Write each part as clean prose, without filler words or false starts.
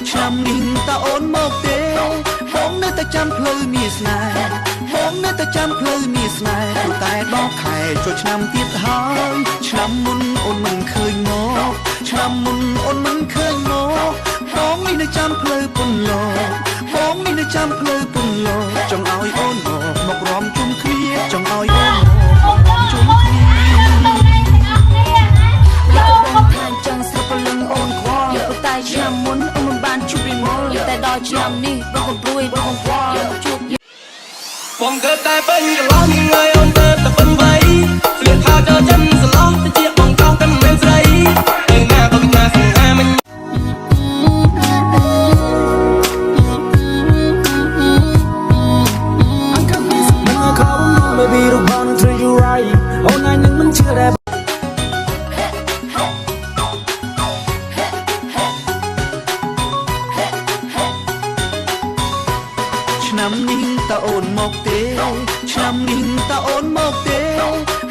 ឆ្នាំនេះតើអូនមកទេបងនៅតែចាំផ្លូវមានស្នេហ៍បងនៅតែចាំផ្លូវមានស្នេហ៍ព្រោះតែដល់ខែចូលឆ្នាំទៀតហើយឆ្នាំមុនអូនមិនឃើញមកឆ្នាំមុនអូនមិនឃើញមកបងនេះនៅចាំផ្លូវពន្លកបងនេះនៅចាំផ្លូវពន្លកចង់ឲ្យអូនមករំជុំគ្នាចង់ឲ្យអូនមករំជុំគ្នាបងថាចង់ស្រុកព្រលឹងអូនខ្វល់ព្រោះតែឆ្នាំមុនអូនមិនបានជួបពីមុនតែដល់ឆ្នាំនេះបងកំព្រួយបងខ្វល់ជួបបងកើតតែពេញកន្លងថ្ងៃអូនទៅតែពេញវ័យស្លៀកថាចោលចិនស្លោះទៅជាបងកោងតែមិនមែនស្រីទៅណាបងណាសង្ហាមិនBaby, the one to you right. Oh, I know when you're there. ឆ្នាំនេះតើអូនមកទេឆ្នាំនេះតើអូនមកទេ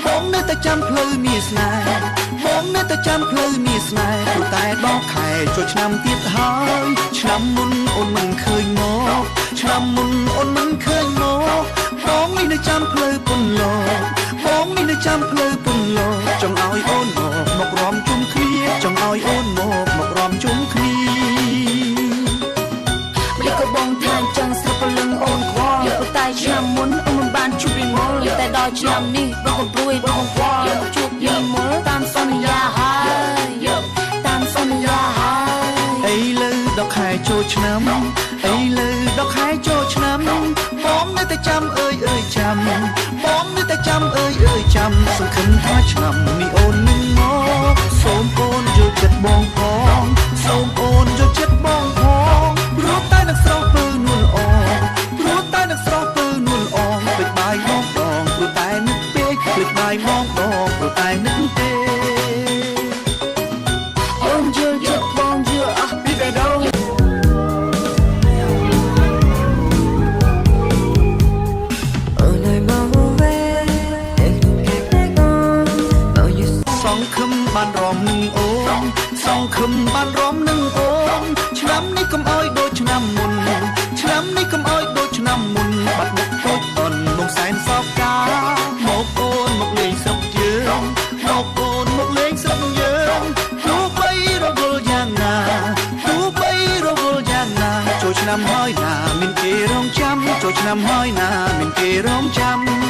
បងនៅតែចាំផ្លូវមានស្នេហ៍បងនៅតែចាំផ្លូវមានស្នេហ៍ព្រោះតែដល់ខែចូលឆ្នាំទៀតហើយឆ្នាំមុនអូនមិនឃើញមកឆ្នាំមុនអូនមិនឃើញមកបងនេះនៅចាំផ្លូវពន្លកបងនេះនៅចាំផ្លូវពន្លកចង់ឲ្យអូនមករំជុំគ្នាចង់ឲ្យអូនមករំជុំគ្នាមិនក៏បងថាចង់ស្រុកព្រលឹងអូនខ្វល់ព្រោះតែឆ្នាំមុនអូនមិនបានជួបពីមុនតែដល់ឆ្នាំនេះបងកំព្រួយបងខ្វល់ជួបពីមុនតាមសន្យាហើយតាមសន្យាហើយអីលើដល់ខែចូលឆ្នាំអីលើដល់ខែចូលឆ្នាំបងនៅតែចាំអើយចាំបងនៅតែចាំអើយចាំសង្ឃឹមថាឆ្នាំនេះអូននឹងមកសូមអូនយកចិត្តបងផងសូមអូនយកចិត្តបងផងព្រោះតែនឹងស្រស់ពើនួនអងព្រោះតែនឹងស្រស់ពើនួនអងពេកបាយមកដងព្រោះតែនឹកពេកពេកបាយមកដងព្រោះតែនឹកពេកអូនយកចិត្តបងយកអស់ពីបេះដូងសង្ឃឹមបានរំនឹងអូនសង្ឃឹមបានរំនឹងអូនឆ្នាំនេះកុំអោយដូចឆ្នាំមុនឆ្នាំនេះកុំអោយដូចឆ្នាំមុនបាត់មុខដូចអូនមកសែនសោកកាមកអូនមកលេងស្រុកយើងមកអូនមកលេងស្រុកយើងទោះបីរវល់យ៉ាងណាទោះបីរវល់យ៉ាងណាចូលឆ្នាំហើយណាមានគេរងចាំចូលឆ្នាំហើយណាមានគេរងចាំ